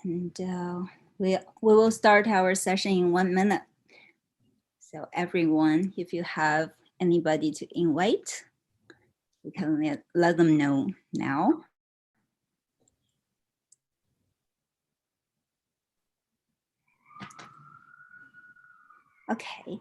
And we will start our session in 1 minute. So everyone, if you have anybody to invite, we can let them know now. Okay.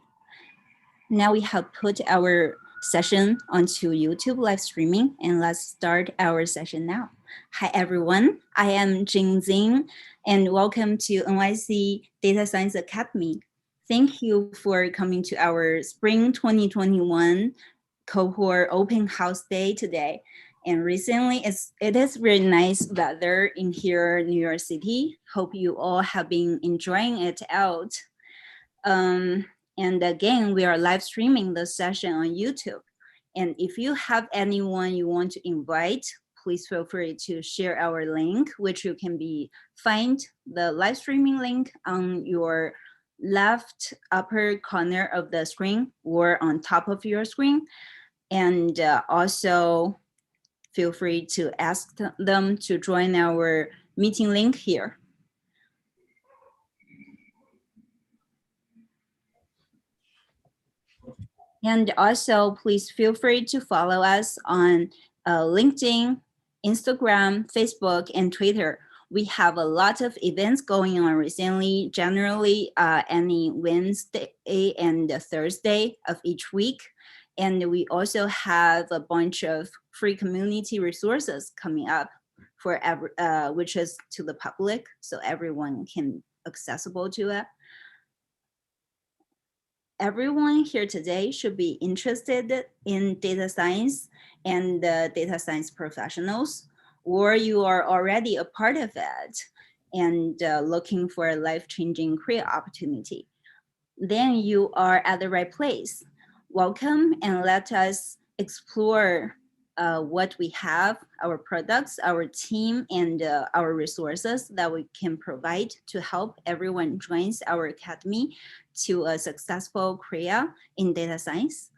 Now we have put our session onto YouTube live streaming, and let's start our session now. Hi, everyone. I am Jing Zing, and welcome to NYC Data Science Academy. Thank you for coming to our Spring 2021 cohort open house day today. And recently, it is very nice weather in here, New York City. Hope you all have been enjoying it out. And again, we are live streaming the session on YouTube. And if you have anyone you want to invite, please feel free to share our link, which you can find the live streaming link on your left upper corner of the screen or on top of your screen. And also feel free to ask them to join our meeting link here. And also, please feel free to follow us on LinkedIn, Instagram, Facebook, and Twitter. We have a lot of events going on recently, generally any Wednesday and Thursday of each week. And we also have a bunch of free community resources coming up for which is to the public, so everyone can accessible to it. Everyone here today should be interested in data science and data science professionals, or you are already a part of it and looking for a life-changing career opportunity. Then you are at the right place. Welcome, and let us explore what we have, our products, our team, and our resources that we can provide to help everyone joins our academy to a successful career in data science.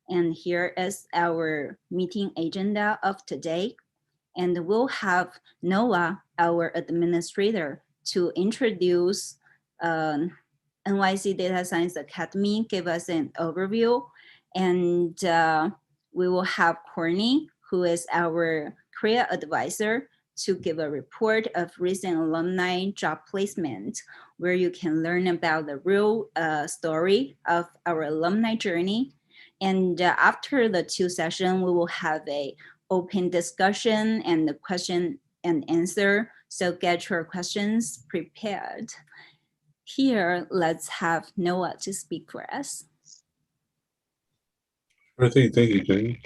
And here is our meeting agenda of today. And we'll have Noah, our administrator, to introduce NYC Data Science Academy, give us an overview. And we will have Courtney, who is our career advisor, to give a report of recent alumni job placement, where you can learn about the real story of our alumni journey. And after the two sessions, we will have a open discussion and the question and answer. So get your questions prepared. Here, let's have Noah to speak for us. Thank you, Jenny.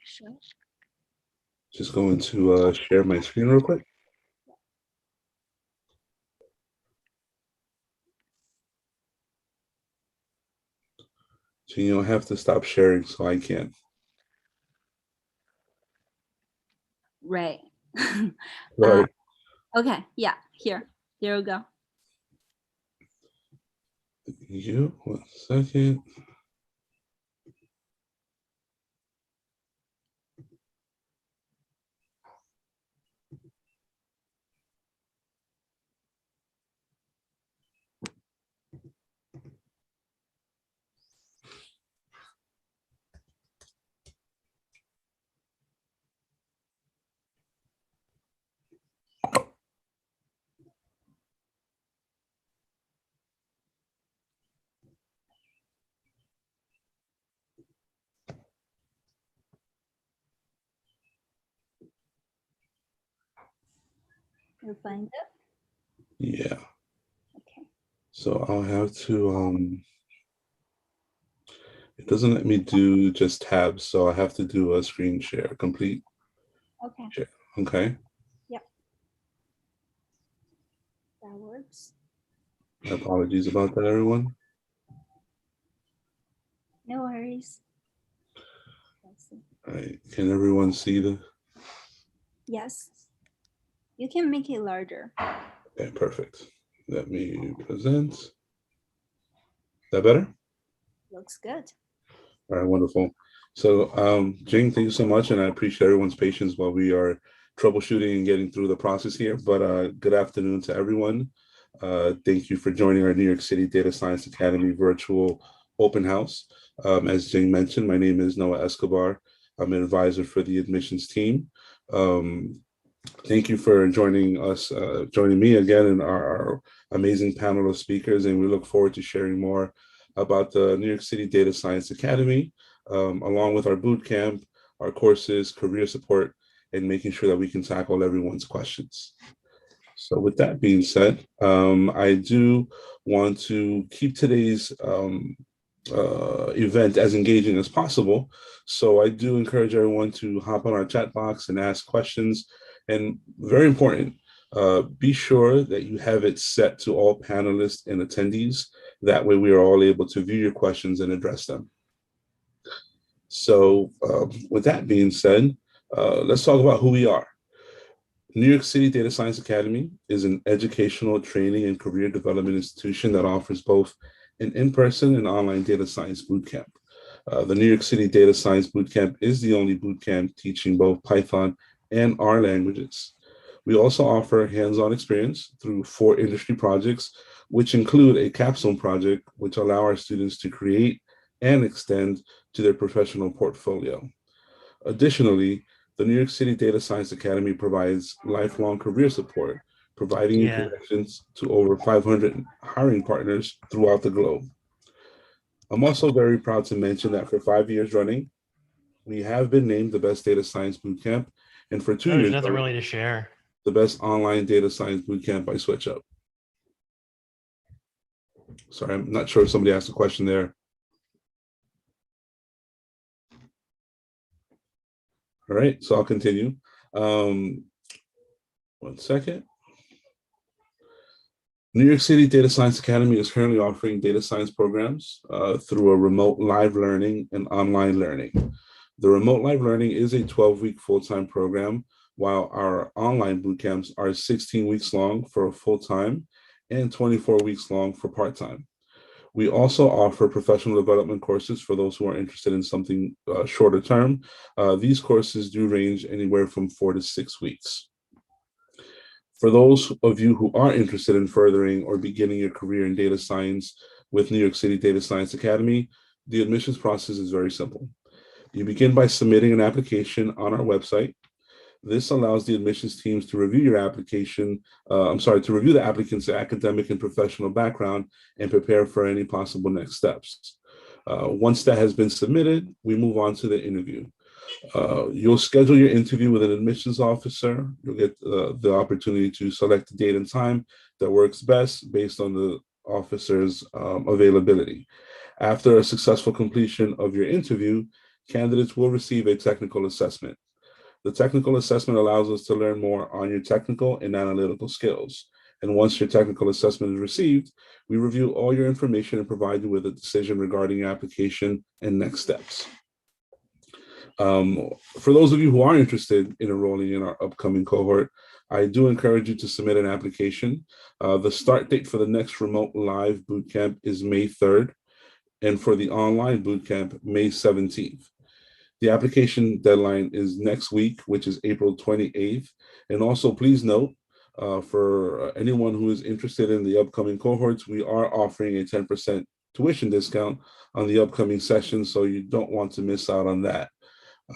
Sure. Just going to share my screen real quick. So you'll have to stop sharing so I can. Right. Right. Okay, yeah, here. There we go. You, 1 second. You find it? Yeah. Okay. So I'll have to, it doesn't let me do just tabs, so I have to do a screen share, complete Okay. share. Okay. Yep. That works. Apologies about that, everyone. No worries. Let's see. All right. Can everyone see the? Yes. You can make it larger. Okay, perfect. Let me present. Is that better? Looks good. All right, wonderful. So, Jing, thank you so much, and I appreciate everyone's patience while we are troubleshooting and getting through the process here, but good afternoon to everyone. Thank you for joining our New York City Data Science Academy virtual open house. As Jane mentioned, my name is Noah Escobar. I'm an advisor for the admissions team. Thank you for joining us, joining me again in our amazing panel of speakers, and we look forward to sharing more about the New York City Data Science Academy, along with our boot camp, our courses, career support, and making sure that we can tackle everyone's questions. So with that being said, I do want to keep today's event as engaging as possible. So I do encourage everyone to hop on our chat box and ask questions. And very important, be sure that you have it set to all panelists and attendees. That way we are all able to view your questions and address them. So with that being said, let's talk about who we are. New York City Data Science Academy is an educational training and career development institution that offers both an in-person and online data science bootcamp. The New York City Data Science Bootcamp is the only bootcamp teaching both Python and R languages. We also offer hands-on experience through 4 industry projects, which include a capstone project, which allow our students to create and extend to their professional portfolio. Additionally, the New York City Data Science Academy provides lifelong career support, providing you connections to over 500 hiring partners throughout the globe. I'm also very proud to mention that for 5 years running, we have been named the best data science bootcamp, and for 2 years, there's nothing really to share. The best online data science bootcamp by SwitchUp. Sorry, I'm not sure if somebody asked a question there. All right, so I'll continue. 1 second. New York City Data Science Academy is currently offering data science programs through a remote live learning and online learning. The remote live learning is a 12-week full-time program, while our online bootcamps are 16 weeks long for full-time and 24 weeks long for part-time. We also offer professional development courses for those who are interested in something shorter term. These courses do range anywhere from 4 to 6 weeks. For those of you who are interested in furthering or beginning your career in data science with New York City Data Science Academy, the admissions process is very simple. You begin by submitting an application on our website. This allows the admissions teams to review your application, to review the applicant's academic and professional background and prepare for any possible next steps. Once that has been submitted, we move on to the interview. You'll schedule your interview with an admissions officer. You'll get the opportunity to select the date and time that works best based on the officer's availability. After a successful completion of your interview, candidates will receive a technical assessment. The technical assessment allows us to learn more on your technical and analytical skills. And once your technical assessment is received, we review all your information and provide you with a decision regarding your application and next steps. For those of you who are interested in enrolling in our upcoming cohort, I do encourage you to submit an application. The start date for the next remote live bootcamp is May 3rd, and for the online bootcamp, May 17th. The application deadline is next week, which is April 28th. And also please note, for anyone who is interested in the upcoming cohorts, we are offering a 10% tuition discount on the upcoming session, so you don't want to miss out on that.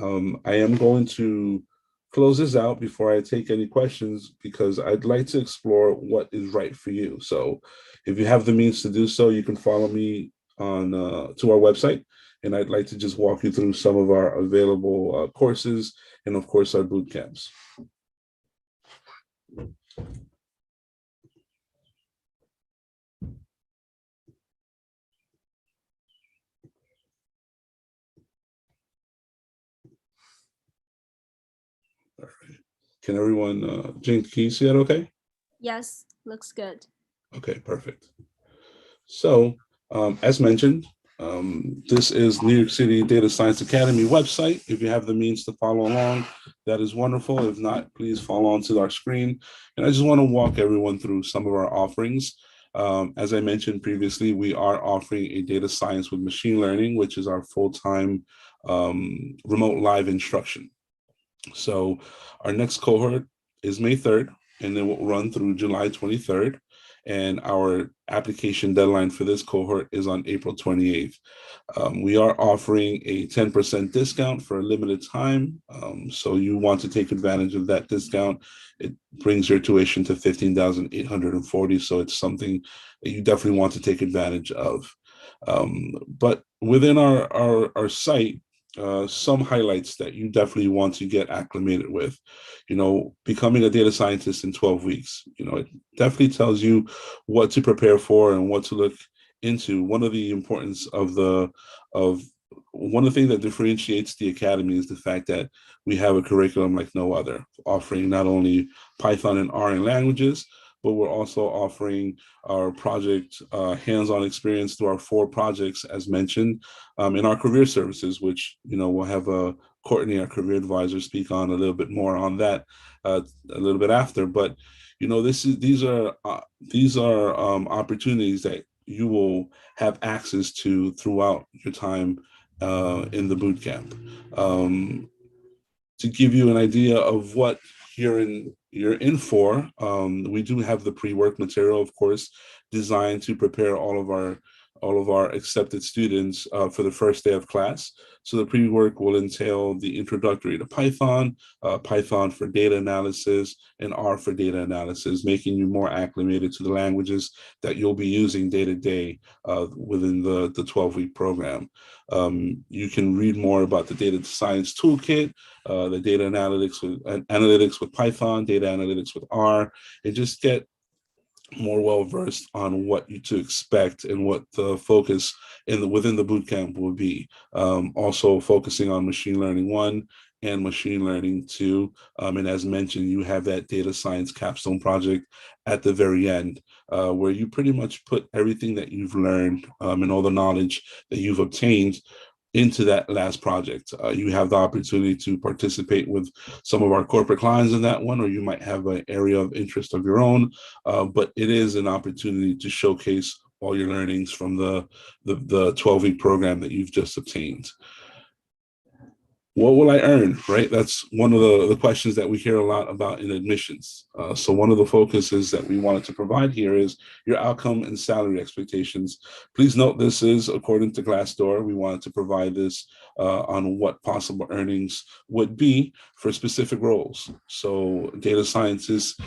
I am going to close this out before I take any questions because I'd like to explore what is right for you. So if you have the means to do so, you can follow me on to our website. And I'd like to just walk you through some of our available courses and, of course, our boot camps. All right. Can everyone, Jane, can you see that okay? Yes, looks good. Okay, perfect. So, as mentioned, this is New York City Data Science Academy website. If you have the means to follow along, that is wonderful. If not, please follow on to our screen. And I just want to walk everyone through some of our offerings. As I mentioned previously, we are offering a data science with machine learning, which is our full-time remote live instruction. So our next cohort is May 3rd, and then we'll run through July 23rd. And our application deadline for this cohort is on April 28th. We are offering a 10% discount for a limited time. So you want to take advantage of that discount. It brings your tuition to $15,840. So it's something that you definitely want to take advantage of. But within our site, some highlights that you definitely want to get acclimated with. Becoming a data scientist in 12 weeks. It definitely tells you what to prepare for and what to look into. One of the importance of one of the things that differentiates the academy is the fact that we have a curriculum like no other, offering not only Python and R in languages, but we're also offering our project hands-on experience through our 4 projects, as mentioned, in our career services, which we'll have Courtney, our career advisor, speak on a little bit more on that a little bit after. But these are opportunities that you will have access to throughout your time in the boot camp. To give you an idea of what you're in for, we do have the pre-work material, of course, designed to prepare all of our accepted students for the first day of class. So the pre-work will entail the introductory to Python, Python for data analysis, and R for data analysis, making you more acclimated to the languages that you'll be using day to day within the 12-week program. You can read more about the data science toolkit, the data analytics with Python, data analytics with R, and just get more well versed on what to expect and what the focus within the bootcamp will be. Also focusing on machine learning 1 and machine learning 2. And as mentioned, you have that data science capstone project at the very end, where you pretty much put everything that you've learned and all the knowledge that you've obtained into that last project. You have the opportunity to participate with some of our corporate clients in that one, or you might have an area of interest of your own, but it is an opportunity to showcase all your learnings from the 12-week program that you've just obtained. What will I earn, right? That's one of the questions that we hear a lot about in admissions. So one of the focuses that we wanted to provide here is your outcome and salary expectations. Please note this is according to Glassdoor. We wanted to provide this on what possible earnings would be for specific roles. So data scientists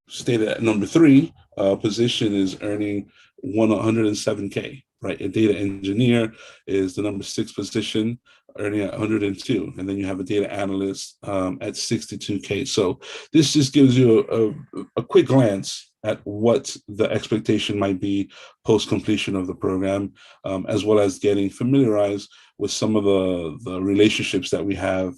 stated at number 3 position is earning 107K, right? A data engineer is the number 6 position, earning at 102, and then you have a data analyst at 62K. So this just gives you a quick glance at what the expectation might be post completion of the program, as well as getting familiarized with some of the relationships that we have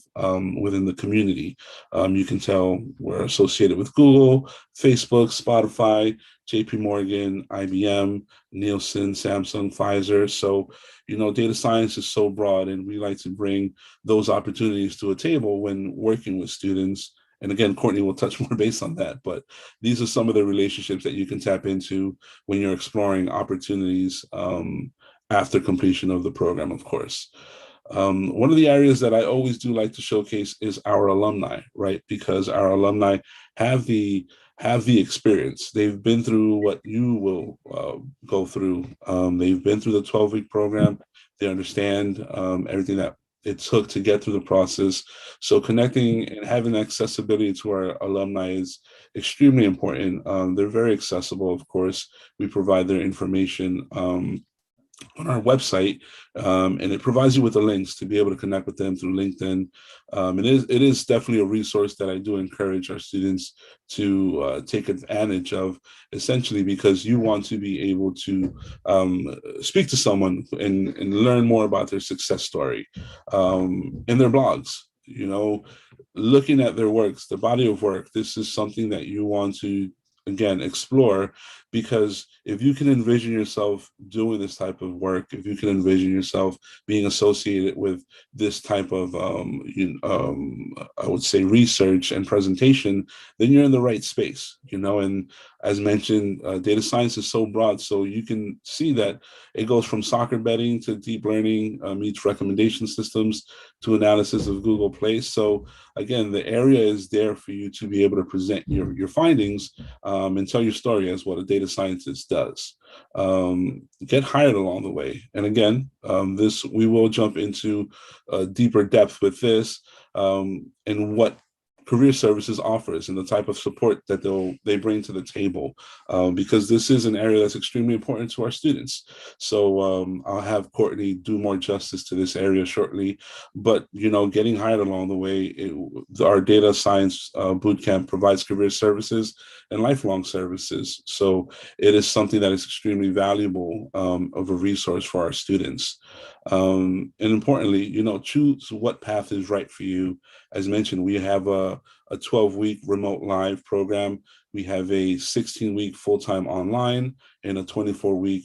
within the community. You can tell we're associated with Google, Facebook, Spotify, JP Morgan, IBM, Nielsen, Samsung, Pfizer. So, data science is so broad, and we like to bring those opportunities to a table when working with students. And again, Courtney will touch more base on that, but these are some of the relationships that you can tap into when you're exploring opportunities after completion of the program, of course. One of the areas that I always do like to showcase is our alumni, right? Because our alumni have the experience. They've been through what you will go through. They've been through the 12-week program. They understand everything that it took to get through the process. So connecting and having accessibility to our alumni is extremely important. They're very accessible, of course. We provide their information on our website, and it provides you with the links to be able to connect with them through LinkedIn. It is definitely a resource that I do encourage our students to take advantage of, essentially because you want to be able to speak to someone and learn more about their success story in their blogs. Looking at their works, the body of work, this is something that you want to again explore, because if you can envision yourself doing this type of work, if you can envision yourself being associated with this type of I would say research and presentation, then you're in the right space, and As mentioned, data science is so broad, so you can see that it goes from soccer betting to deep learning, meets recommendation systems to analysis of Google Play. So again, the area is there for you to be able to present your findings and tell your story as what a data scientist does. Get hired along the way. And again, this we will jump into deeper depth with this and what career services offers and the type of support that they bring to the table, because this is an area that's extremely important to our students. So I'll have Courtney do more justice to this area shortly. But getting hired along the way, our data science bootcamp provides career services and lifelong services. So it is something that is extremely valuable of a resource for our students. And importantly, choose what path is right for you. As mentioned, we have a 12-week remote live program. We have a 16-week full-time online and a 24-week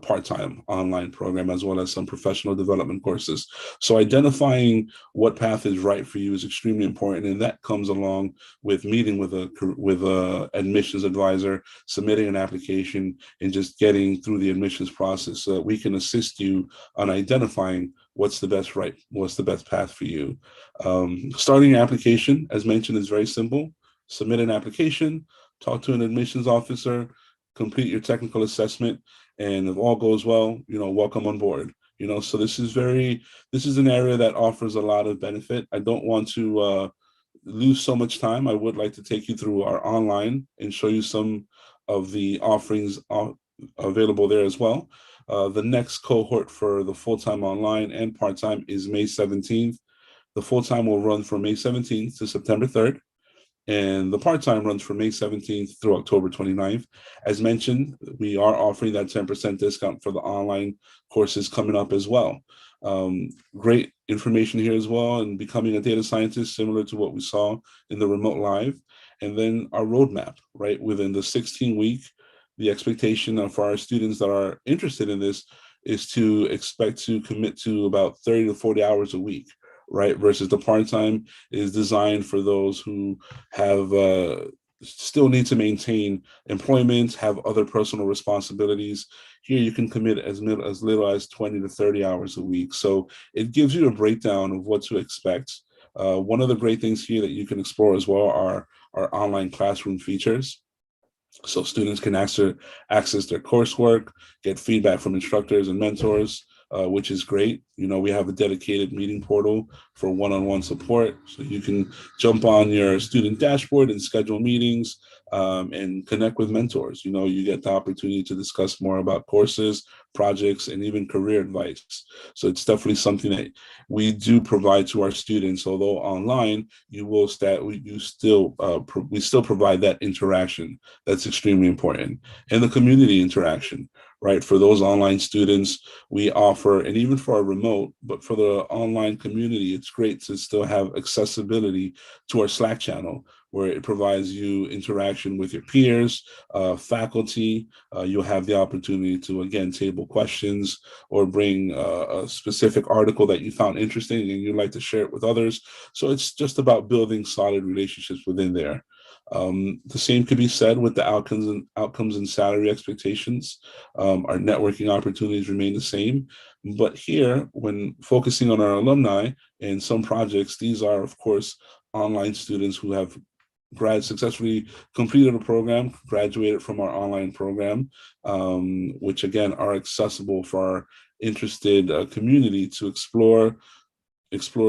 part-time online program, as well as some professional development courses. So identifying what path is right for you is extremely important, and that comes along with meeting with a admissions advisor, submitting an application, and just getting through the admissions process so that we can assist you on identifying what's the best path for you. Starting your application, as mentioned, is very simple. Submit an application, talk to an admissions officer, complete your technical assessment, and if all goes well, welcome on board. So this is an area that offers a lot of benefit. I don't want to lose so much time. I would like to take you through our online and show you some of the offerings available there as well. The next cohort for the full-time online and part-time is May 17th. The full-time will run from May 17th to September 3rd. And the part-time runs from May 17th through October 29th. As mentioned, we are offering that 10% discount for the online courses coming up as well. Great information here as well, and becoming a data scientist, similar to what we saw in the remote live. And then our roadmap, right? Within the 16-week, the expectation for our students that are interested in this is to expect to commit to about 30 to 40 hours a week, right? Versus the part-time is designed for those who have still need to maintain employment, have other personal responsibilities. Here you can commit as little as 20 to 30 hours a week. So it gives you a breakdown of what to expect. One of the great things here that you can explore as well are our online classroom features. So students can access their coursework, get feedback from instructors and mentors, which is great. We have a dedicated meeting portal for one-on-one support. So you can jump on your student dashboard and schedule meetings and connect with mentors. You get the opportunity to discuss more about courses, projects, and even career advice. So it's definitely something that we do provide to our students. Although online, we still provide that interaction. That's extremely important. And the community interaction, right? For those online students, we offer, and even for our remote, but for the online community, it's great to still have accessibility to our Slack channel, where it provides you interaction with your peers, faculty. You'll have the opportunity to, again, table questions or bring a specific article that you found interesting and you'd like to share it with others. So it's just about building solid relationships within there. The same could be said with the outcomes and salary expectations. Our networking opportunities remain the same. But here, when focusing on our alumni and some projects, these are, of course, online students who have successfully completed a program, graduated from our online program, which again are accessible for our interested community to explore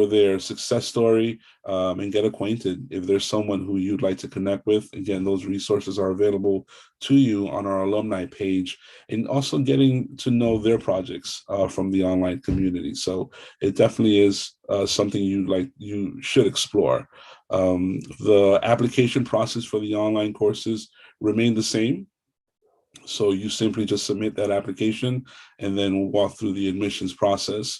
their success story and get acquainted. If there's someone who you'd like to connect with, again, those resources are available to you on our alumni page, and also getting to know their projects from the online community. So it definitely is something you should explore. The application process for the online courses remain the same. So you simply just submit that application and then walk through the admissions process.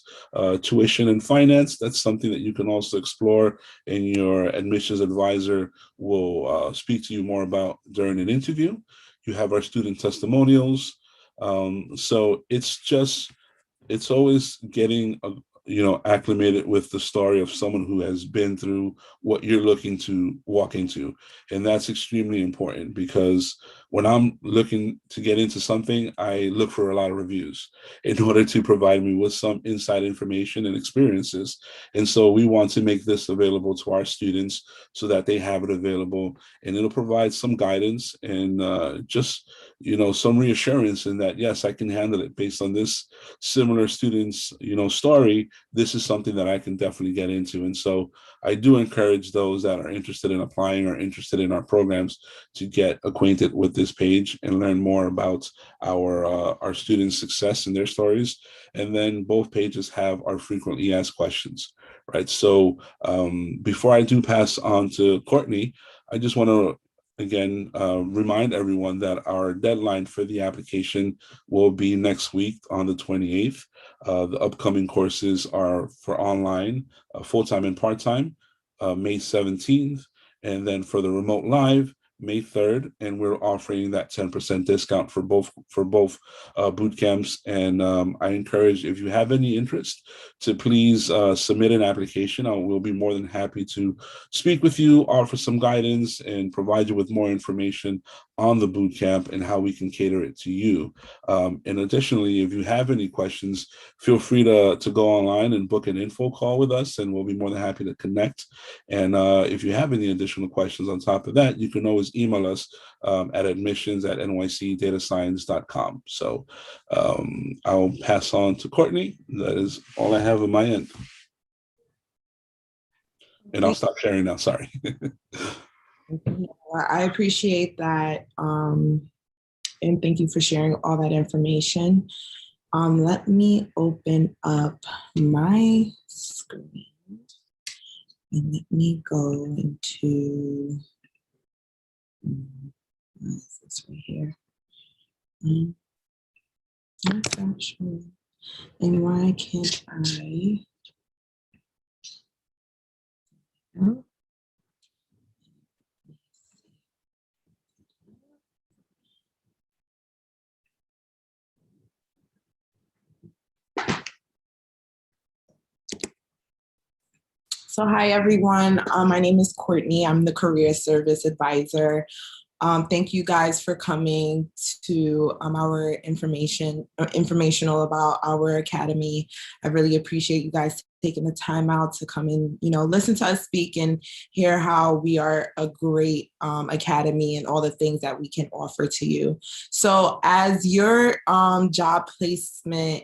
Tuition and finance, that's something that you can also explore, and your admissions advisor will speak to you more about during an interview. You have our student testimonials. So it's always getting acclimated with the story of someone who has been through what you're looking to walk into. And that's extremely important, because when I'm looking to get into something, I look for a lot of reviews in order to provide me with some inside information and experiences. And so we want to make this available to our students so that they have it available, and it'll provide some guidance and just, some reassurance in that, yes, I can handle it based on this similar student's, story. This is something that I can definitely get into. And so I do encourage those that are interested in applying or interested in our programs to get acquainted with this page and learn more about our students' success and their stories. And then both pages have our frequently asked questions, right? So before I do pass on to Courtney, I just want to again remind everyone that our deadline for the application will be next week on the 28th. The upcoming courses are for online, full-time and part-time, May 17th. And then for the remote live, May 3rd, and we're offering that 10% discount for both boot camps. And I encourage, if you have any interest, to please submit an application. We'll be more than happy to speak with you, offer some guidance, and provide you with more information on the boot camp and how we can cater it to you. And additionally, if you have any questions, feel free to go online and book an info call with us, and we'll be more than happy to connect. And if you have any additional questions on top of that, you can always email us at admissions@nycdatascience.com. So I'll pass on to Courtney. That is all I have on my end. And I'll stop sharing now. Sorry. I appreciate that. And thank you for sharing all that information. Let me open up my screen. And let me go into, what is this right here? That's actually, and why can't I? Oh. So hi, everyone. My name is Courtney. I'm the Career Service Advisor. Thank you guys for coming to our informational about our academy. I really appreciate you guys taking the time out to come and, listen to us speak and hear how we are a great academy and all the things that we can offer to you. So as your job placement,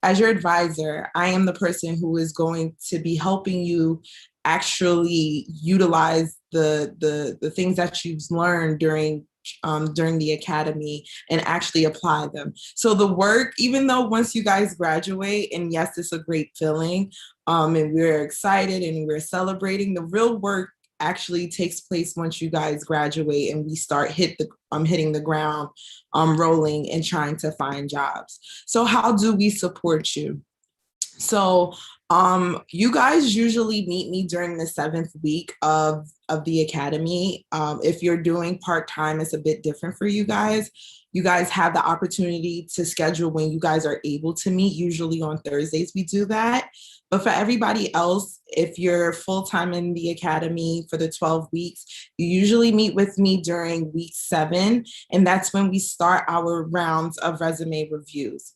as your advisor, I am the person who is going to be helping you actually utilize the things that you've learned during the academy and actually apply them. So the work, even though once you guys graduate, and yes, it's a great feeling, and we're excited and we're celebrating, the real work actually takes place once you guys graduate and we start hitting the ground rolling and trying to find jobs. So how do we support you? So you guys usually meet me during the 7th week of the academy. If you're doing part-time, it's a bit different for you guys. You guys have the opportunity to schedule when you guys are able to meet. Usually on Thursdays we do that. But for everybody else, if you're full-time in the academy for the 12 weeks, you usually meet with me during week 7, and that's when we start our rounds of resume reviews.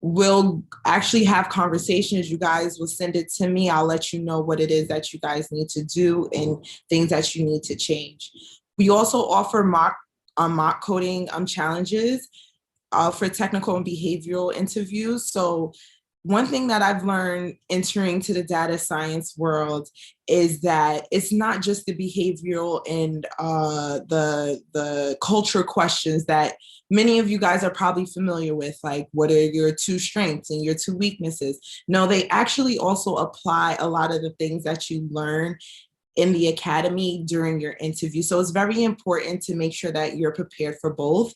We'll actually have conversations. You guys will send it to me. I'll let you know what it is that you guys need to do and things that you need to change. We also offer mock coding challenges for technical and behavioral interviews. So one thing that I've learned entering to the data science world is that it's not just the behavioral and the culture questions that many of you guys are probably familiar with, like what are your 2 strengths and your 2 weaknesses. No, they actually also apply a lot of the things that you learn in the academy during your interview. So it's very important to make sure that you're prepared for both.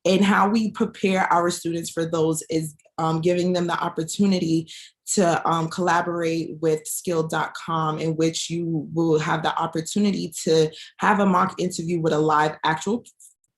And how we prepare our students for those is giving them the opportunity to collaborate with skilled.com, in which you will have the opportunity to have a mock interview with a live actual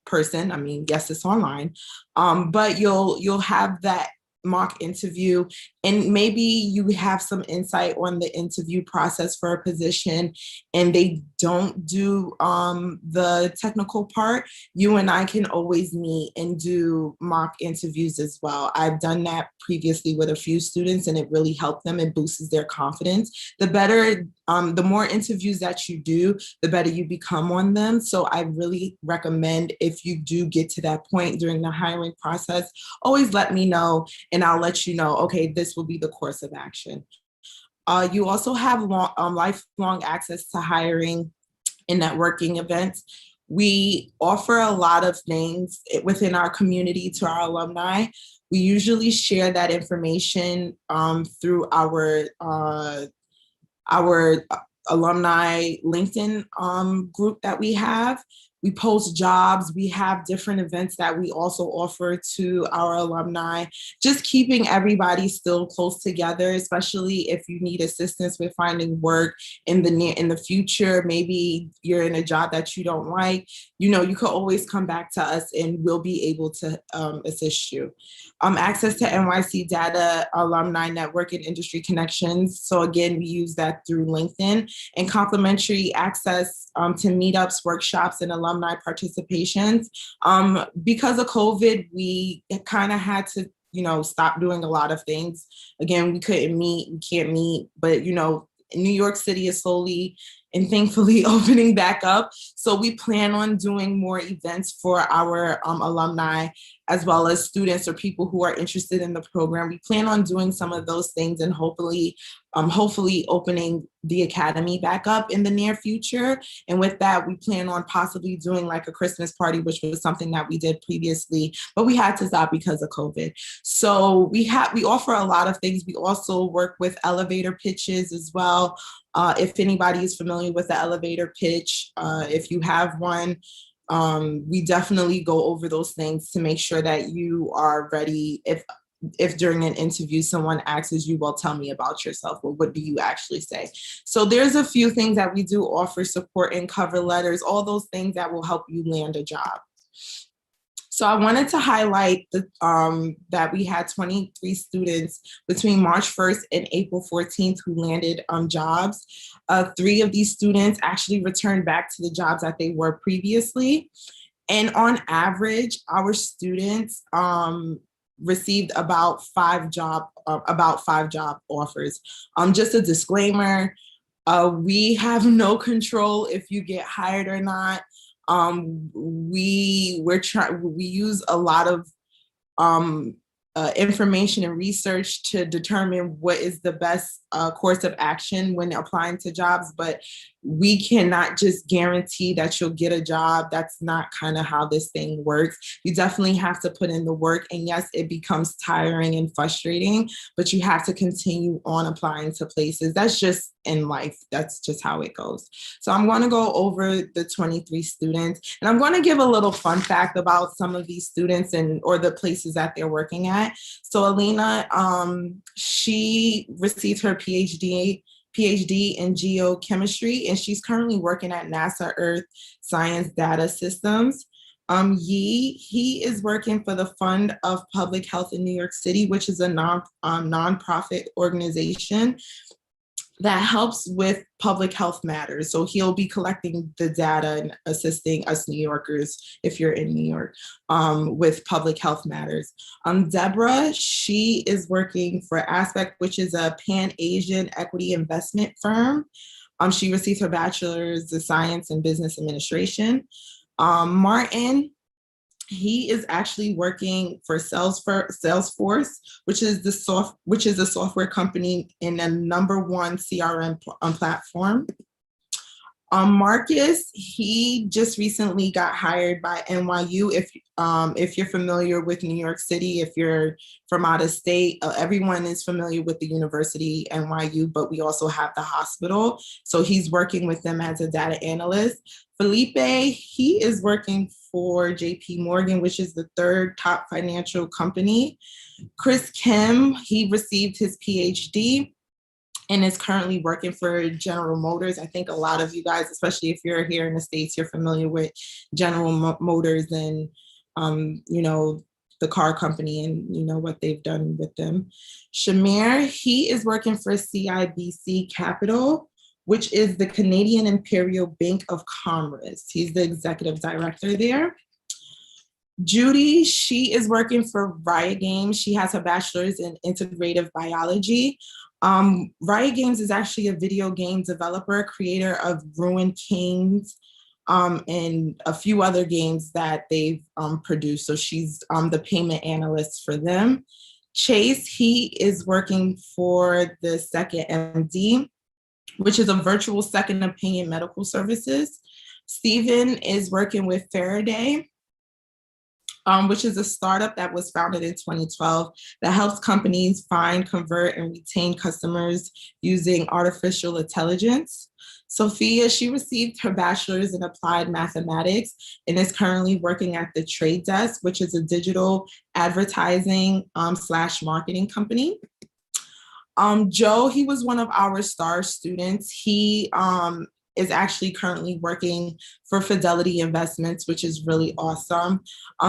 person. I mean, yes, it's online, but you'll have that mock interview, and maybe you have some insight on the interview process for a position and they don't do the technical part, you and I can always meet and do mock interviews as well. I've done that previously with a few students and it really helped them. It boosts their confidence. The better, the more interviews that you do, the better you become on them. So I really recommend, if you do get to that point during the hiring process, always let me know and I'll let you know, okay, this will be the course of action. You also have lifelong access to hiring and networking events. We offer a lot of things within our community to our alumni. We usually share that information through our alumni LinkedIn group that we have. We post jobs. We have different events that we also offer to our alumni, just keeping everybody still close together, especially if you need assistance with finding work in the future. Maybe you're in a job that you don't like, you could always come back to us and we'll be able to assist you. Access to NYC data, alumni network, and industry connections. So again, we use that through LinkedIn, and complimentary access to meetups, workshops, and alumni participations. Because of COVID, we kind of had to, stop doing a lot of things. Again, we can't meet, but New York City is slowly and thankfully opening back up. So we plan on doing more events for our alumni, as well as students or people who are interested in the program. We plan on doing some of those things and hopefully opening the academy back up in the near future. And with that, we plan on possibly doing like a Christmas party, which was something that we did previously, but we had to stop because of COVID. So we offer a lot of things. We also work with elevator pitches as well. If anybody is familiar with the elevator pitch, if you have one, we definitely go over those things to make sure that you are ready. If during an interview someone asks you, well, tell me about yourself, well, what do you actually say? So there's a few things that we do offer: support and cover letters, all those things that will help you land a job. So I wanted to highlight that we had 23 students between March 1st and April 14th who landed jobs. 3 of these students actually returned back to the jobs that they were previously. And on average, our students received about 5 job offers. Just a disclaimer, we have no control if you get hired or not. We use a lot of information and research to determine what is the best course of action when applying to jobs, but we cannot just guarantee that you'll get a job. That's not kind of how this thing works. You definitely have to put in the work, and yes, it becomes tiring and frustrating, but you have to continue on applying to places. That's just in life. That's just how it goes. So I'm going to go over the 23 students, and I'm going to give a little fun fact about some of these students or the places that they're working at. So Alina, she received her PhD in geochemistry, and she's currently working at NASA Earth Science Data Systems. He is working for the Fund of Public Health in New York City, which is a nonprofit organization that helps with public health matters. So he'll be collecting the data and assisting us New Yorkers, if you're in New York, with public health matters. Deborah, she is working for Aspect, which is a Pan-Asian equity investment firm. She received her bachelor's of science in business administration. Martin, he is actually working for Salesforce, which is a software company and a #1 CRM platform. Marcus, he just recently got hired by NYU. If you're familiar with New York City, if you're from out of state, everyone is familiar with the university, NYU, but we also have the hospital. So he's working with them as a data analyst. Felipe, he is working for JP Morgan, which is the 3rd top financial company. Chris Kim, he received his PhD and is currently working for General Motors. I think a lot of you guys, especially if you're here in the States, you're familiar with General Motors and, the car company and, you know, what they've done with them. Shamir, he is working for CIBC Capital, which is the Canadian Imperial Bank of Commerce. He's the executive director there. Judy, she is working for Riot Games. She has her bachelor's in integrative biology. Riot Games is actually a video game developer, creator of Ruined Kings, and a few other games that they've produced. So she's the payment analyst for them. Chase, he is working for the Second MD, which is a virtual second opinion medical services. Stephen is working with Faraday, which is a startup that was founded in 2012 that helps companies find, convert, and retain customers using artificial intelligence. Sophia, she received her bachelor's in applied mathematics and is currently working at the Trade Desk, which is a digital advertising / marketing company. Joe, he was one of our star students. He is actually currently working for Fidelity Investments, which is really awesome.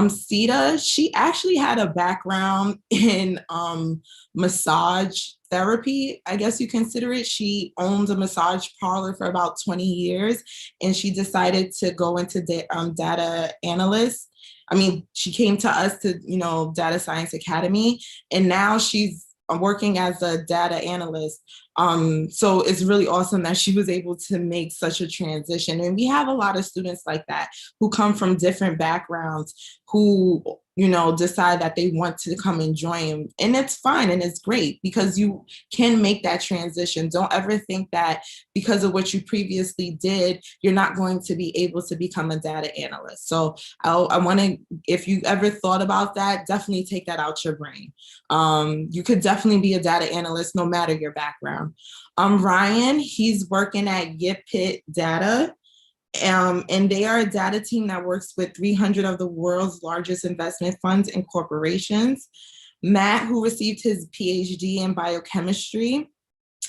Sita, she actually had a background in massage therapy, I guess you consider it. She owned a massage parlor for about 20 years, and she decided to go into data analyst. I mean, she came to us to, you know, Data Science Academy, and now she's working as a data analyst. So it's really awesome that she was able to make such a transition. And we have a lot of students like that who come from different backgrounds who, you know, decide that they want to come and join. And it's fine and it's great because you can make that transition. Don't ever think that because of what you previously did, you're not going to be able to become a data analyst. So I want to, if you ever thought about that, definitely take that out your brain. You could definitely be a data analyst no matter your background. Ryan, he's working at Yipit Data. And they are a data team that works with 300 of the world's largest investment funds and corporations. Matt, who received his PhD in biochemistry,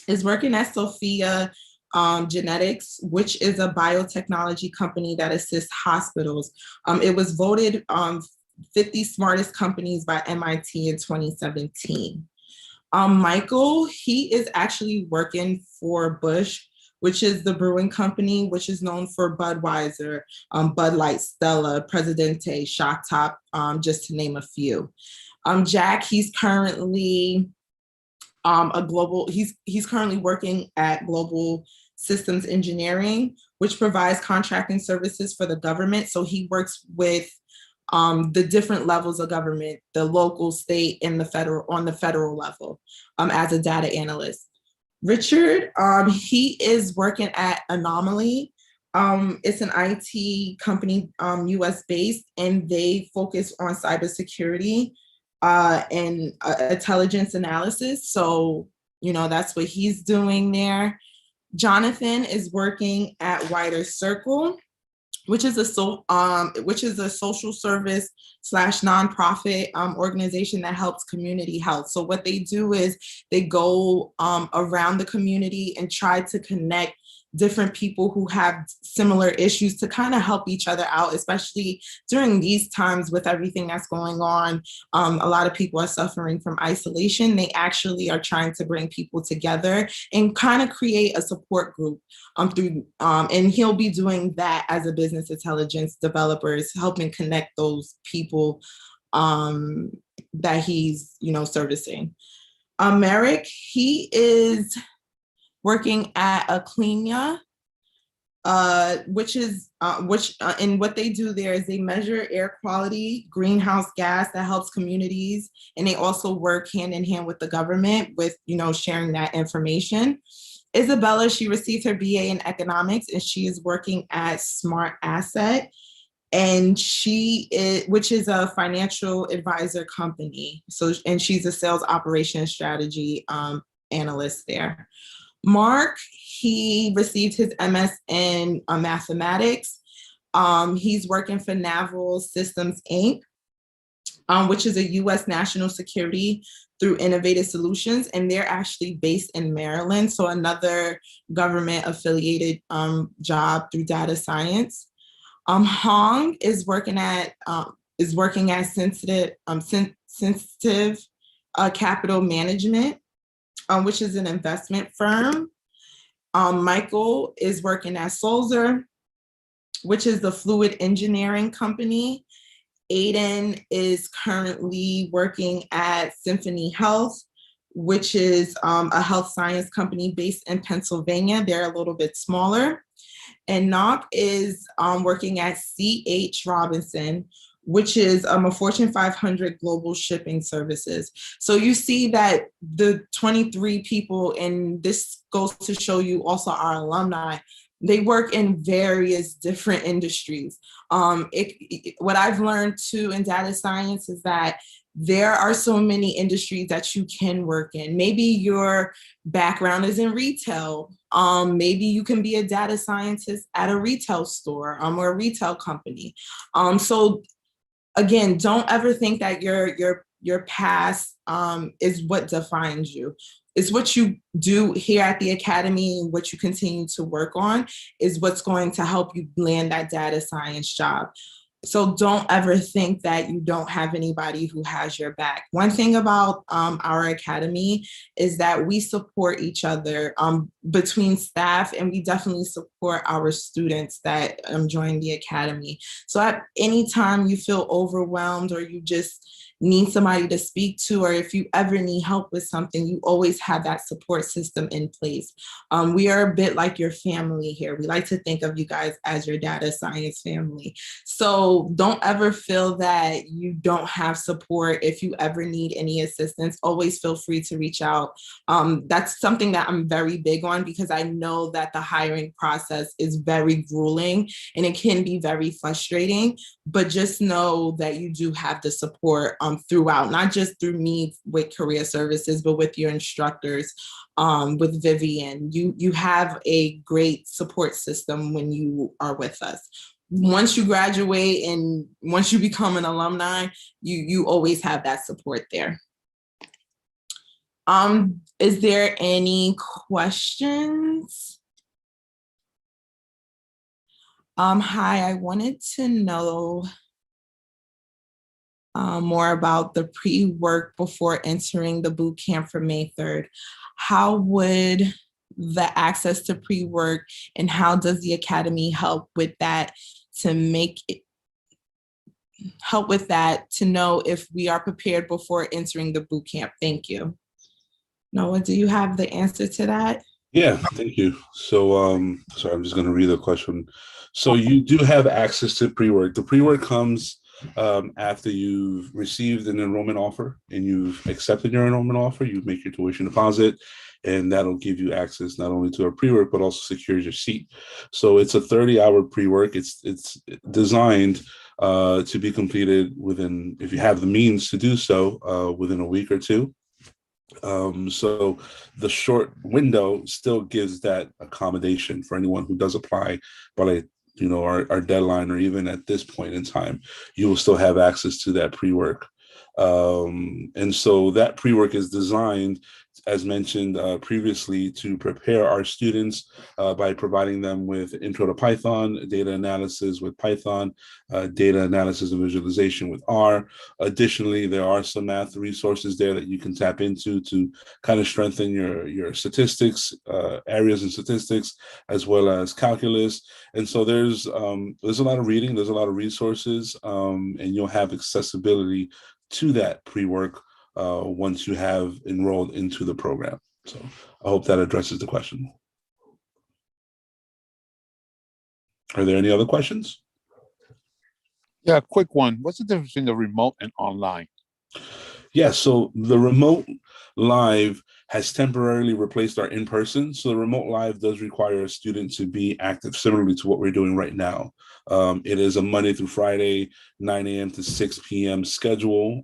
is working at Sophia Genetics, which is a biotechnology company that assists hospitals. It was voted 50 smartest companies by MIT in 2017. Michael, he is actually working for Busch, which is the brewing company, which is known for Budweiser, Bud Light, Stella, Presidente, Shock Top, just to name a few. Jack, he's currently he's currently working at Global Systems Engineering, which provides contracting services for the government. So he works with the different levels of government, the local, state, and the federal, on the federal level, as a data analyst. Richard, he is working at Anomaly. It's an IT company, US based, and they focus on cybersecurity and intelligence analysis. So, you know, that's what he's doing there. Jonathan is working at Wider Circle, which is a social service / nonprofit organization that helps community health. So what they do is they go around the community and try to connect different people who have similar issues to kind of help each other out, especially during these times with everything that's going on. A lot of people are suffering from isolation. They actually are trying to bring people together and kind of create a support group and he'll be doing that as a business intelligence developer, helping connect those people that he's, you know, servicing. Merrick, he is working at Aclinia, and what they do there is they measure air quality, greenhouse gas that helps communities, and they also work hand in hand with the government with, you know, sharing that information. Isabella, she received her BA in economics, and she is working at Smart Asset, and which is a financial advisor company. So, and she's a sales operations strategy analyst there. Mark, he received his MS in mathematics. He's working for Naval Systems, Inc., which is a U.S. national security through innovative solutions, and they're actually based in Maryland, so another government-affiliated job through data science. Hong is working at is working as sensitive capital management, which is an investment firm. Michael is working at Solzer, which is the fluid engineering company. Aiden is currently working at Symphony Health, which is a health science company based in Pennsylvania. They're a little bit smaller. And Knock is working at C.H. Robinson, which is a Fortune 500 global shipping services. So you see that the 23 people, and this goes to show you also our alumni, they work in various different industries. What I've learned too in data science is that there are so many industries that you can work in. Maybe your background is in retail. Maybe you can be a data scientist at a retail store or a retail company. So again, don't ever think that your past is what defines you. It's what you do here at the Academy and what you continue to work on is what's going to help you land that data science job. So don't ever think that you don't have anybody who has your back. One thing about our Academy is that we support each other between staff, and we definitely support our students that join the Academy. So at any time you feel overwhelmed or you just need somebody to speak to, or if you ever need help with something, you always have that support system in place. We are a bit like your family here. We like to think of you guys as your data science family. So don't ever feel that you don't have support. If you ever need any assistance, always feel free to reach out. That's something that I'm very big on because I know that the hiring process is very grueling and it can be very frustrating, but just know that you do have the support throughout, not just through me with career services, but with your instructors, with Vivian. You have a great support system when you are with us. Once you graduate and once you become an alumni, you always have that support there. Is there any questions? Hi, I wanted to know more about the pre-work before entering the boot camp for May 3rd. How would the access to pre-work and how does the Academy help with that to make it, help with that to know if we are prepared before entering the boot camp? Thank you. Noah, do you have the answer to that? Yeah, thank you. So, sorry, I'm just going to read the question. So you do have access to pre-work. The pre-work comes after you've received an enrollment offer and you've accepted your enrollment offer. You make your tuition deposit, and that'll give you access not only to our pre-work, but also secures your seat. So it's a 30-hour pre-work. It's designed to be completed within, if you have the means to do so, within a week or two. So the short window still gives that accommodation for anyone who does apply by our deadline, or even at this point in time, you will still have access to that pre-work. And so that pre-work is designed, as mentioned previously, to prepare our students by providing them with intro to Python, data analysis with Python, data analysis and visualization with R. Additionally, there are some math resources there that you can tap into to kind of strengthen your statistics, areas in statistics, as well as calculus. And so there's a lot of reading, there's a lot of resources, and you'll have accessibility to that pre-work once you have enrolled into the program. So I hope that addresses the question. Are there any other questions? Yeah, quick one. What's the difference between the remote and online? Yeah, so the remote live has temporarily replaced our in-person. So the remote live does require a student to be active, similarly to what we're doing right now. It is a Monday through Friday, 9 a.m. to 6 p.m. schedule.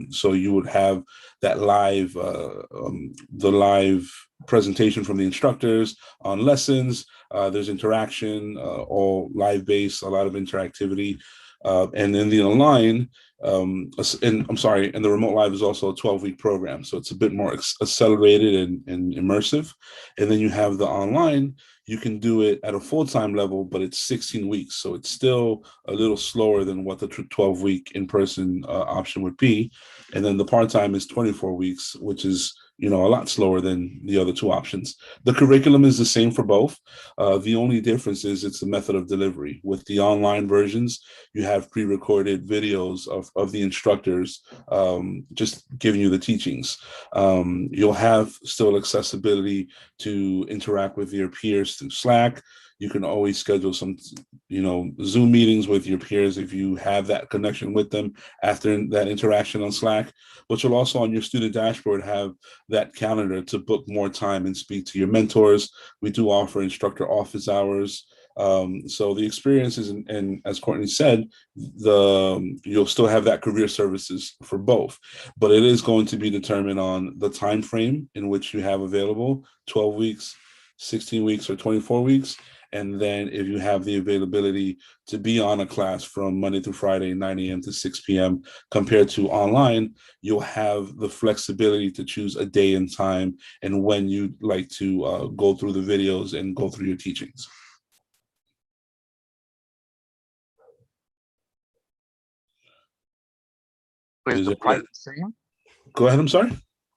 So you would have that live, the live presentation from the instructors on lessons. There's interaction, all live-based, a lot of interactivity. And in the online, and the remote live is also a 12-week program. So it's a bit more accelerated and immersive. And then you have the online, you can do it at a full-time level, but it's 16 weeks. So it's still a little slower than what the 12-week in-person option would be. And then the part-time is 24 weeks, which is, a lot slower than the other two options. The curriculum is the same for both. The only difference is it's the method of delivery. With the online versions, you have pre-recorded videos of the instructors just giving you the teachings. You'll have still accessibility to interact with your peers through Slack. You can always schedule some, Zoom meetings with your peers if you have that connection with them after that interaction on Slack. But you'll also on your student dashboard have that calendar to book more time and speak to your mentors. We do offer instructor office hours. So the experiences, and as Courtney said, you'll still have that career services for both, but it is going to be determined on the time frame in which you have available, 12 weeks, 16 weeks, or 24 weeks. And then if you have the availability to be on a class from Monday through Friday, 9 a.m. to 6 p.m. compared to online, you'll have the flexibility to choose a day and time and when you'd like to go through the videos and go through your teachings. Is the price the same? Go ahead, I'm sorry.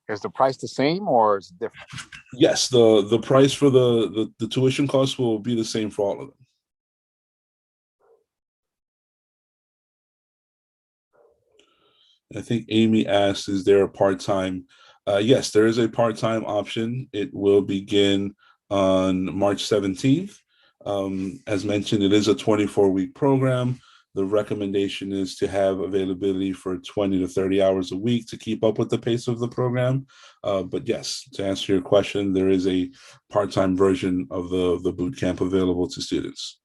Is the price the same or is it different? Yes, the price for the tuition costs will be the same for all of them. I think Amy asked, is there a part-time? Yes, there is a part-time option. It will begin on March 17th. As mentioned, it is a 24-week program. The recommendation is to have availability for 20 to 30 hours a week to keep up with the pace of the program. But yes, to answer your question, there is a part-time version of the boot camp available to students.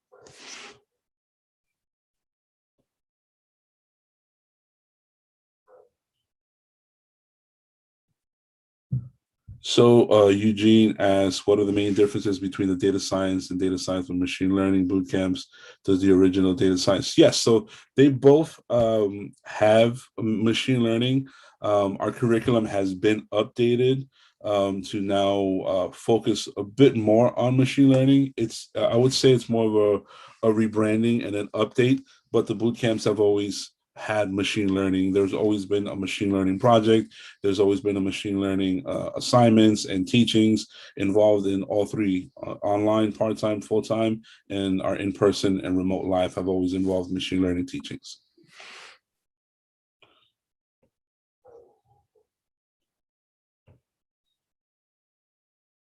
So Eugene asks, what are the main differences between the data science and data science and machine learning boot camps? Does the original data science? Yes, so they both have machine learning. Our curriculum has been updated to now focus a bit more on machine learning. It's I would say it's more of a rebranding and an update, but the boot camps have always had machine learning. There's always been a machine learning project. There's always been a machine learning assignments and teachings involved in all three, online, part-time, full-time, and our in-person and remote live have always involved machine learning teachings.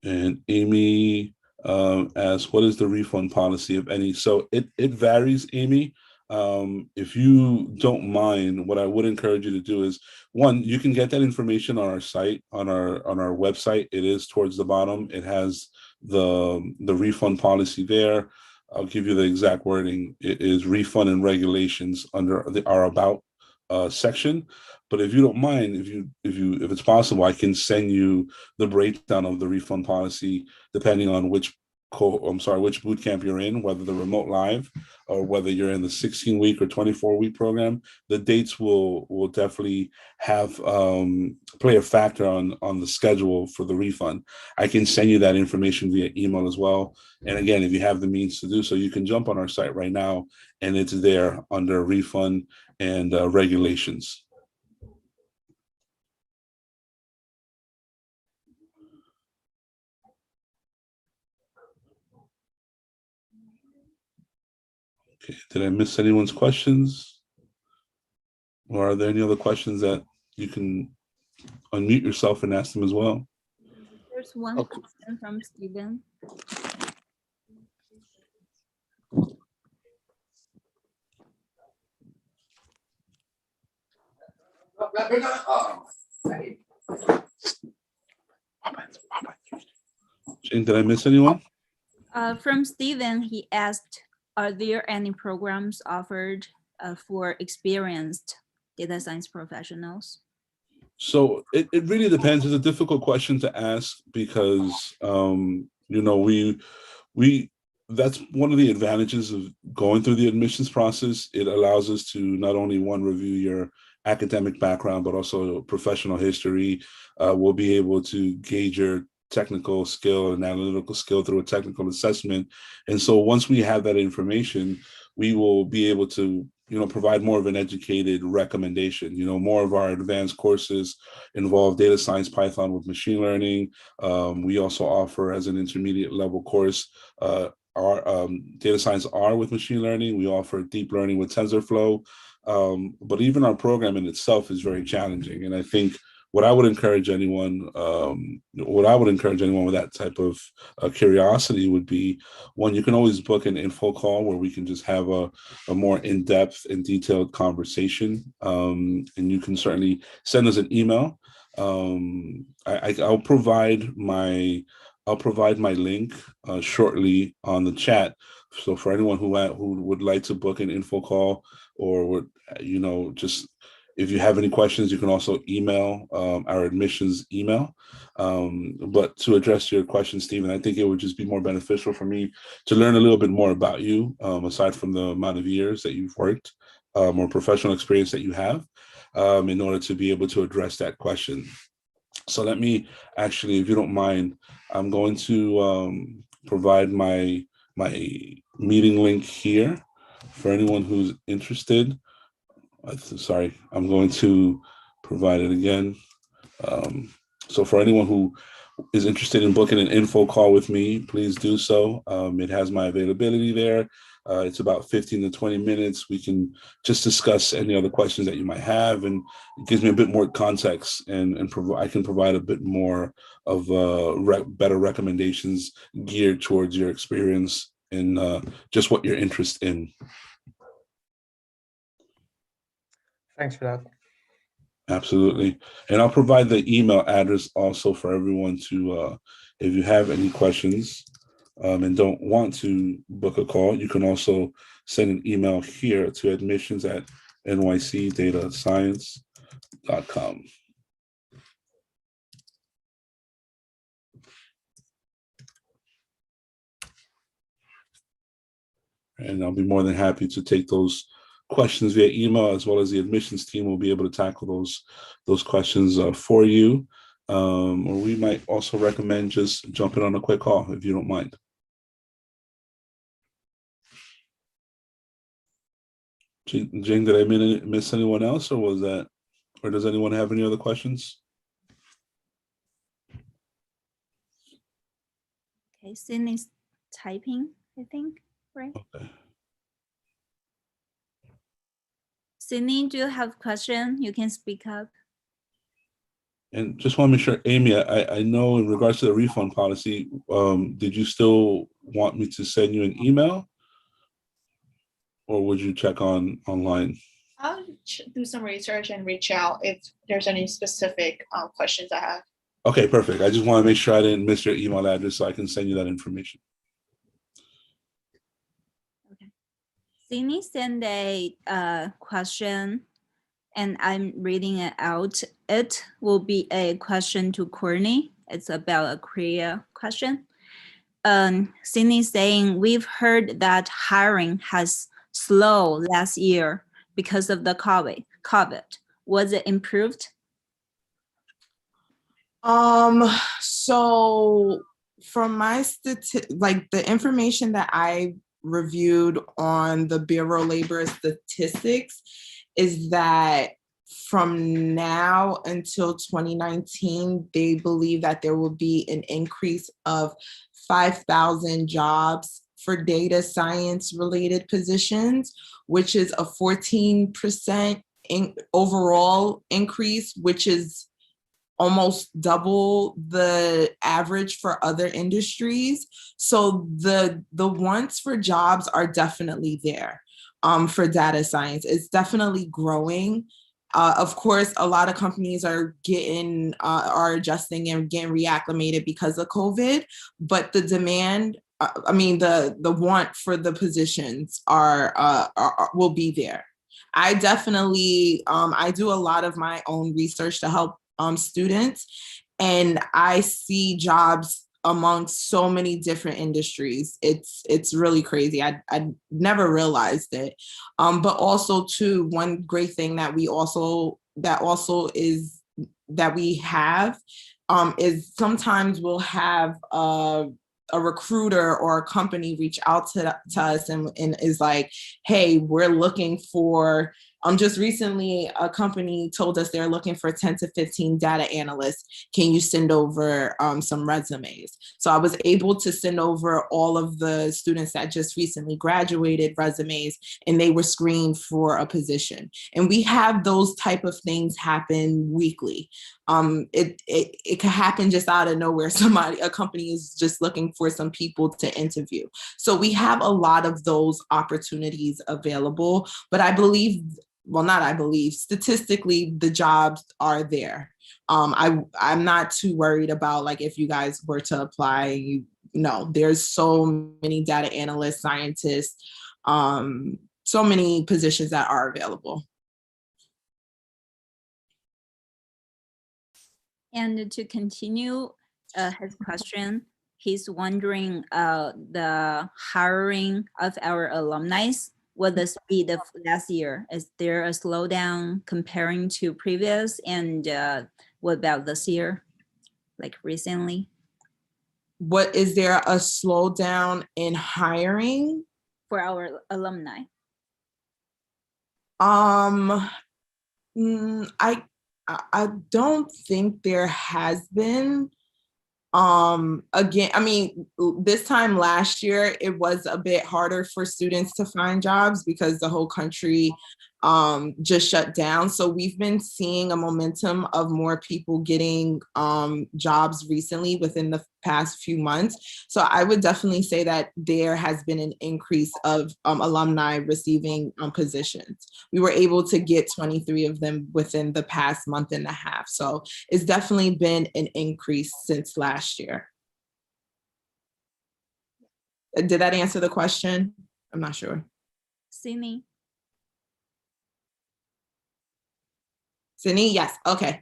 And Amy asks, what is the refund policy, if any? So it varies, Amy. If you don't mind, what I would encourage you to do is, one, you can get that information on our site, on our website. It is towards the bottom. It has the refund policy there. I'll give you the exact wording. It is refund and regulations under our about section. But if you don't mind, if it's possible, I can send you the breakdown of the refund policy depending on which boot camp you're in, whether the remote live or whether you're in the 16-week or 24-week program. The dates will definitely have play a factor on the schedule for the refund. I can send you that information via email as well. And again, if you have the means to do so, you can jump on our site right now, and it's there under refund and regulations. Okay, did I miss anyone's questions? Or are there any other questions that you can unmute yourself and ask them as well? There's one question from Stephen. Jane, did I miss anyone? From Stephen, he asked, are there any programs offered for experienced data science professionals? So it really depends. It's a difficult question to ask because we that's one of the advantages of going through the admissions process. It allows us to not only one review your academic background but also professional history. We'll be able to gauge your technical skill and analytical skill through a technical assessment. And so once we have that information, we will be able to provide more of an educated recommendation. More of our advanced courses involve data science, Python with machine learning. We also offer as an intermediate level course our data science R with machine learning. We offer deep learning with TensorFlow. But even our program in itself is very challenging. And I think what I would encourage anyone with that type of curiosity would be, one, you can always book an info call where we can just have a more in-depth and detailed conversation. And you can certainly send us an email. I'll provide my link shortly on the chat. So for anyone who would like to book an info call, or would just if you have any questions, you can also email our admissions email. But to address your question, Stephen, I think it would just be more beneficial for me to learn a little bit more about you, aside from the amount of years that you've worked, or professional experience that you have, in order to be able to address that question. So let me actually, if you don't mind, I'm going to provide my meeting link here for anyone who's interested. Sorry, I'm going to provide it again. So for anyone who is interested in booking an info call with me, please do so. It has my availability there. It's about 15 to 20 minutes. We can just discuss any other questions that you might have, and it gives me a bit more context, and I can provide a bit more of better recommendations geared towards your experience and just what you're interested in. Thanks for that. Absolutely. And I'll provide the email address also for everyone to, if you have any questions and don't want to book a call, you can also send an email here to admissions@nycdatascience.com. And I'll be more than happy to take those questions via email, as well as the admissions team will be able to tackle those questions for you. Or we might also recommend just jumping on a quick call if you don't mind. Jing, did I miss anyone else, or does anyone have any other questions? Okay, Sydney's typing, I think, right? Okay. Sydney, do you have a question? You can speak up. And just want to make sure, Amy, I know in regards to the refund policy, did you still want me to send you an email, or would you check online? I'll do some research and reach out if there's any specific questions I have. Okay, perfect. I just want to make sure I didn't miss your email address so I can send you that information. Okay. Sydney sent a question, and I'm reading it out. It will be a question to Courtney. It's about a career question. Sydney saying, we've heard that hiring has slowed last year because of the COVID. Was it improved? So from my the information that I reviewed on the Bureau of Labor Statistics is that from now until 2019, they believe that there will be an increase of 5,000 jobs for data science related positions, which is a 14% overall increase, which is almost double the average for other industries. So the wants for jobs are definitely there for data science. It's definitely growing. Of course, a lot of companies are adjusting and getting reacclimated because of COVID, but the demand, the want for the positions will be there. I definitely, I do a lot of my own research to help students, and I see jobs amongst so many different industries. It's really crazy. I never realized it. But also too, one great thing that we have is sometimes we'll have a recruiter or a company reach out to us and is like, hey, we're looking for, just recently a company told us they're looking for 10 to 15 data analysts. Can you send over some resumes? So I was able to send over all of the students that just recently graduated resumes, and they were screened for a position. And we have those type of things happen weekly. It could happen just out of nowhere. A company is just looking for some people to interview. So we have a lot of those opportunities available, but statistically, the jobs are there. I'm not too worried about like if you guys were to apply, there's so many data analysts, scientists, so many positions that are available. And to continue his question, he's wondering the hiring of our alumni. What the speed of last year? Is there a slowdown comparing to previous? And what about this year, like recently? What is there a slowdown in hiring for our alumni? I don't think there has been. Again, I mean, this time last year, it was a bit harder for students to find jobs because the whole country just shut down. So we've been seeing a momentum of more people getting jobs recently within the past few months. So I would definitely say that there has been an increase of alumni receiving positions. We were able to get 23 of them within the past month and a half. So it's definitely been an increase since last year. Did that answer the question? I'm not sure. Sydney? Sydney, yes, okay.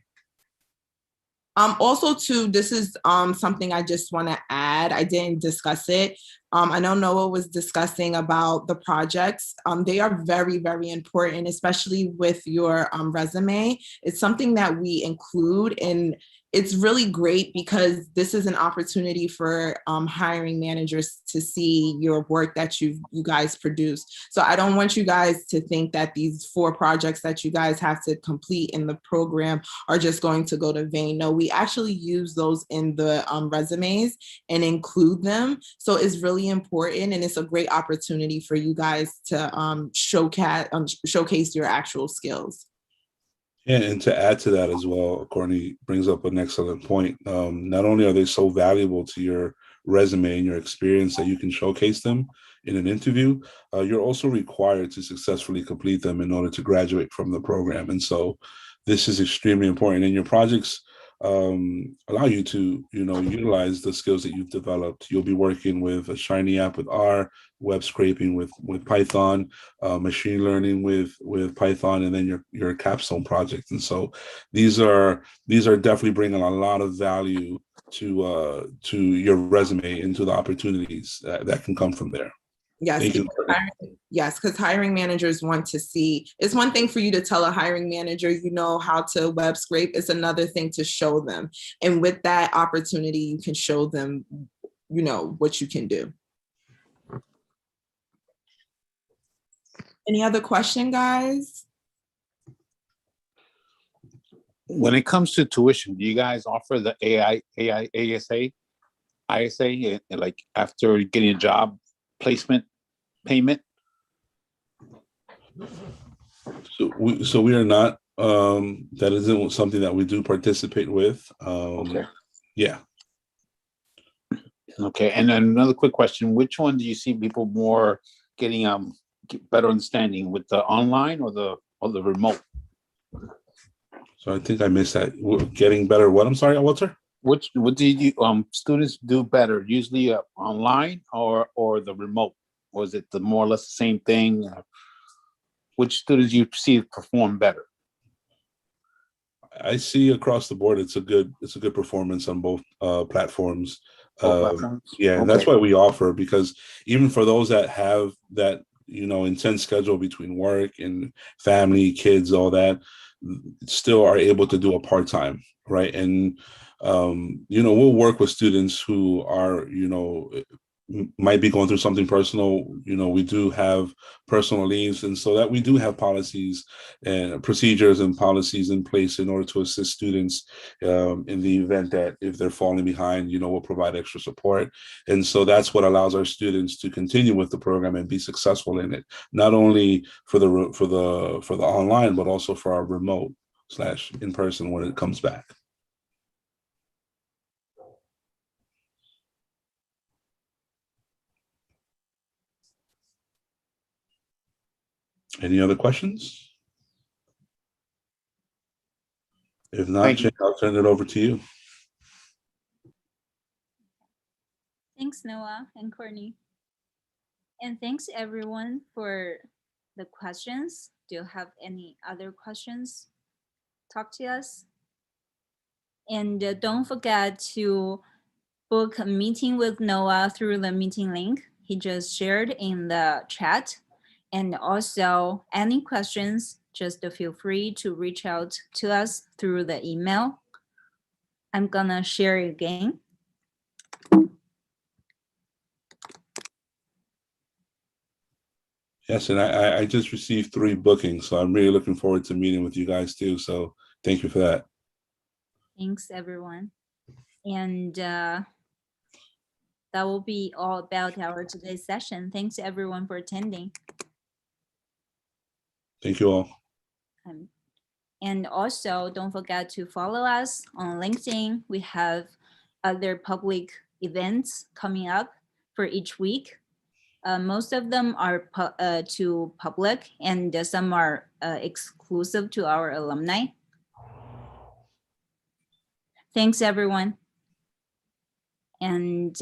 Also too, this is something I just want to add. I didn't discuss it. I know Noah was discussing about the projects. They are very, very important, especially with your resume. It's something that we include, and it's really great because this is an opportunity for hiring managers to see your work that you guys produce. So I don't want you guys to think that these 4 projects that you guys have to complete in the program are just going to go to vain. No, we actually use those in the resumes and include them. So it's really important, and it's a great opportunity for you guys to showcase your actual skills. Yeah, and to add to that as well, Courtney brings up an excellent point. Not only are they so valuable to your resume and your experience that you can showcase them in an interview, you're also required to successfully complete them in order to graduate from the program. And so this is extremely important. And your projects allow you to, utilize the skills that you've developed. You'll be working with a Shiny app with R, web scraping with Python, machine learning with Python, and then your capstone project. And so these are definitely bringing a lot of value to your resume and to the opportunities that can come from there. Yes, because hiring managers want to see. It's one thing for you to tell a hiring manager, how to web scrape. It's another thing to show them. And with that opportunity, you can show them, what you can do. Any other question, guys? When it comes to tuition, do you guys offer the ISA, like after getting a job placement payment? So we are not. That isn't something that we do participate with. Okay. Yeah. Okay, and then another quick question: which one do you see people more getting better understanding, with the online or the remote? So I think I missed that. Getting better. What? I'm sorry, Walter. What do you students do better? Usually online or the remote? Or is it the more or less the same thing? Which students you see perform better? I see across the board it's a good performance on both platforms. Both platforms? Yeah, and that's Okay. why we offer, because even for those that have that, you know, intense schedule between work and family, kids, all that, still are able to do a part-time, right? And you know, we'll work with students who are, you know, might be going through something personal. You know, we do have personal leaves, and so that we do have policies and procedures and policies in place in order to assist students in the event that if they're falling behind, you know, we'll provide extra support. And so that's what allows our students to continue with the program and be successful in it, not only for the online, but also for our remote / in person when it comes back. Any other questions? If not, Thank you. Jane, I'll turn it over to you. Thanks, Noah and Courtney. And thanks everyone for the questions. Do you have any other questions? Talk to us. And don't forget to book a meeting with Noah through the meeting link he just shared in the chat. And also, any questions, just feel free to reach out to us through the email. I'm gonna share it again. Yes, and I just received 3 bookings, so I'm really looking forward to meeting with you guys too. So thank you for that. Thanks, everyone. And that will be all about our today's session. Thanks, everyone, for attending. Thank you all. And also, don't forget to follow us on LinkedIn. We have other public events coming up for each week. Most of them are to public, and some are exclusive to our alumni. Thanks, everyone. And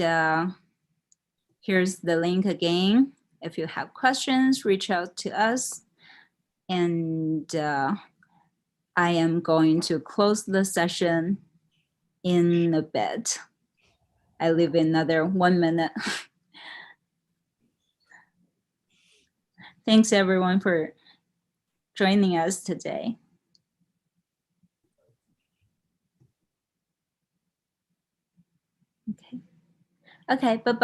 here's the link again. If you have questions, reach out to us. And I am going to close the session in a bit. I leave another 1 minute. Thanks everyone for joining us today. Okay, bye-bye.